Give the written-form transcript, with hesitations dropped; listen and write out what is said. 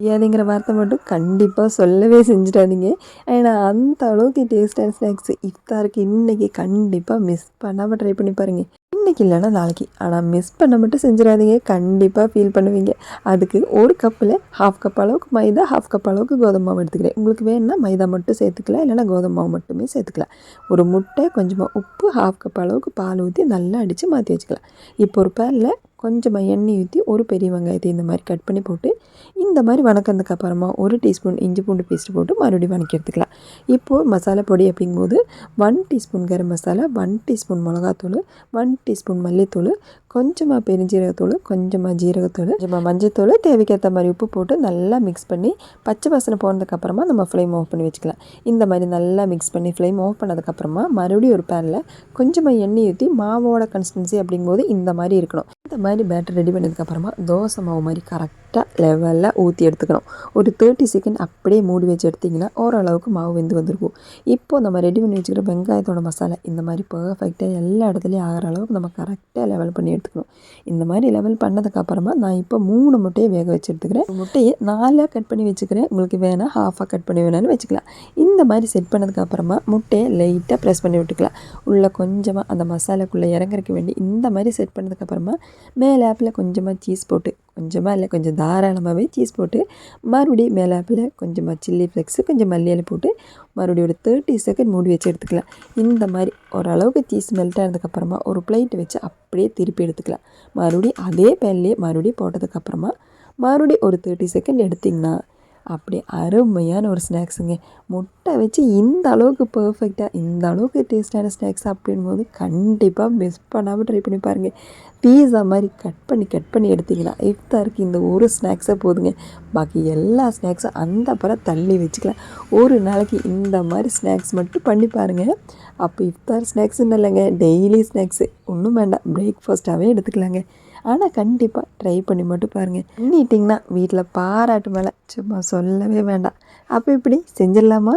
முடியாதுங்கிற வார்த்தை மட்டும் கண்டிப்பாக சொல்லவே செஞ்சிடாதீங்க. ஏன்னா அந்த அளவுக்கு டேஸ்டான ஸ்நாக்ஸ் இஃப்தாருக்கு இன்றைக்கி கண்டிப்பாக மிஸ் பண்ணாமல் ட்ரை பண்ணி பாருங்கள். இன்றைக்கி இல்லைன்னா நாளைக்கு, ஆனால் மிஸ் பண்ண மட்டும் செஞ்சிடாதீங்க. கண்டிப்பாக ஃபீல் பண்ணுவீங்க. அதுக்கு ஒரு கப்பில் 1/2 கப் அளவுக்கு மைதா, 1/2 கப் அளவுக்கு கோதுமை மாவு எடுத்துக்கிறேன். உங்களுக்கு வேணும்னா மைதா மட்டும் சேர்த்துக்கலாம், இல்லைனா கோதுமை மாவு மட்டுமே சேர்த்துக்கலாம். ஒரு முட்டை, கொஞ்சமாக உப்பு, 1/2 கப் அளவுக்கு பால் ஊற்றி நல்லா அடித்து மாற்றி வச்சுக்கலாம். இப்போ ஒரு பேனில் கொஞ்சமாக எண்ணெய் ஊற்றி ஒரு பெரிய வெங்காயத்தை இந்த மாதிரி கட் பண்ணி போட்டு இந்த மாதிரி வணக்கிறதுக்கு அப்புறமா 1 டீஸ்பூன் இஞ்சி பூண்டு பேஸ்ட்டு போட்டு மறுபடியும் வணக்கி எடுத்துக்கலாம். இப்போது மசாலா பொடி அப்படிங்கும்போது 1 டீஸ்பூன் கரம் மசாலா, 1 டீஸ்பூன் மிளகாத்தூள், 1 டீஸ்பூன் மல்லித்தூள், கொஞ்சமாக பெருஞ்சீரகத்தூள், கொஞ்சமாக ஜீரகத்தூள், கொஞ்சமாக மஞ்சத்தூள், தேவைக்கேற்ற மாதிரி உப்பு போட்டு நல்லா மிக்ஸ் பண்ணி பச்சை வாசனை போனதுக்கப்புறமா நம்ம ஃப்ளேம் ஆஃப் பண்ணி வச்சுக்கலாம். இந்த மாதிரி நல்லா மிக்ஸ் பண்ணி ஃப்ளேம் ஆஃப் பண்ணதுக்கப்புறமா மறுபடியும் ஒரு பேனில் கொஞ்சமாக எண்ணெய் ஊற்றி மாவோட கன்சிஸ்டன்சி அப்படிங்கும்போது இந்த மாதிரி இருக்கணும். இந்த மாதிரி பேட்டர் ரெடி பண்ணதுக்கப்புறமா தோசை மாவு மாதிரி கரெக்டாக லெவலில் ஊற்றி எடுத்துக்கணும். ஒரு 30 செகண்ட் அப்படியே மூடி வச்சு எடுத்திங்கன்னா ஓரளவுக்கு மாவு வெந்து வந்திருக்கும். இப்போது நம்ம ரெடி பண்ணி வச்சுக்கிற வெங்காயத்தோட மசாலா இந்த மாதிரி பர்ஃபெக்டாக எல்லா இடத்துலையும் ஆகிற அளவுக்கு நம்ம கரெக்டாக லெவல் பண்ணி எடுத்துக்கணும். இந்த மாதிரி லெவல் பண்ணதுக்கப்புறமா நான் இப்போ 3 முட்டையை வேக வச்சு எடுத்துக்கிறேன். முட்டையை 4 கட் பண்ணி வச்சுக்கிறேன். உங்களுக்கு வேணால் 1/2 கட் பண்ணி வேணாலும் வச்சுக்கலாம். இந்த மாதிரி செட் பண்ணதுக்கப்புறமா முட்டையை லைட்டாக ப்ரெஸ் பண்ணி விட்டுக்கலாம். உள்ளே கொஞ்சமாக அந்த மசாலாக்குள்ளே இறங்குறதுக்கு வேண்டி இந்த மாதிரி செட் பண்ணதுக்கப்புறமா மேலாப்பில் கொஞ்சமாக சீஸ் போட்டு, கொஞ்சமாக இல்லை கொஞ்சம் தாராளமாகவே சீஸ் போட்டு மறுபடியும் மேலாப்பில் கொஞ்சமாக சில்லி ஃப்ளெக்ஸு, கொஞ்சம் மல்லியலை போட்டு மறுபடியும் ஒரு 30 செகண்ட் மூடி வச்சு எடுத்துக்கலாம். இந்த மாதிரி ஓரளவுக்கு சீஸ் மெல்ட் ஆனதுக்கப்புறமா ஒரு பிளேட் வச்சு அப்படியே திருப்பி எடுத்துக்கலாம். மறுபடியும் அதே பேன்லேயே மறுபடியும் போட்டதுக்கப்புறமா மறுபடியும் ஒரு 30 செகண்ட் எடுத்திங்கன்னா அப்படியே அருமையான ஒரு ஸ்நாக்ஸுங்க. முட்டை வச்சு இந்த அளவுக்கு பர்ஃபெக்டாக, இந்த அளவுக்கு டேஸ்டான ஸ்நாக்ஸ் அப்படின்போது கண்டிப்பாக மிஸ் பண்ணாமல் ட்ரை பண்ணி பாருங்கள். பீஸா மாதிரி கட் பண்ணி எடுத்திங்கன்னா இஃப்தாருக்கு இந்த ஒரு ஸ்நாக்ஸாக போதுங்க. பாக்கி எல்லா ஸ்நாக்ஸும் அந்த அப்புறம் தள்ளி வச்சுக்கலாம். ஒரு நாளைக்கு இந்த மாதிரி ஸ்நாக்ஸ் மட்டும் பண்ணி பாருங்கள். அப்போ இஃப்தார் ஸ்நாக்ஸுன்னு இல்லைங்க, டெய்லி ஸ்நாக்ஸு ஒன்றும் வேண்டாம், பிரேக்ஃபாஸ்ட்டாகவே எடுத்துக்கலாங்க. ஆனால் கண்டிப்பாக ட்ரை பண்ணி மட்டும் பாருங்கள். பண்ணிட்டிங்கன்னா வீட்டில் பாராட்டு மேலே சும்மா சொல்லவே வேண்டாம். அப்போ இப்படி செஞ்சிடலாமா?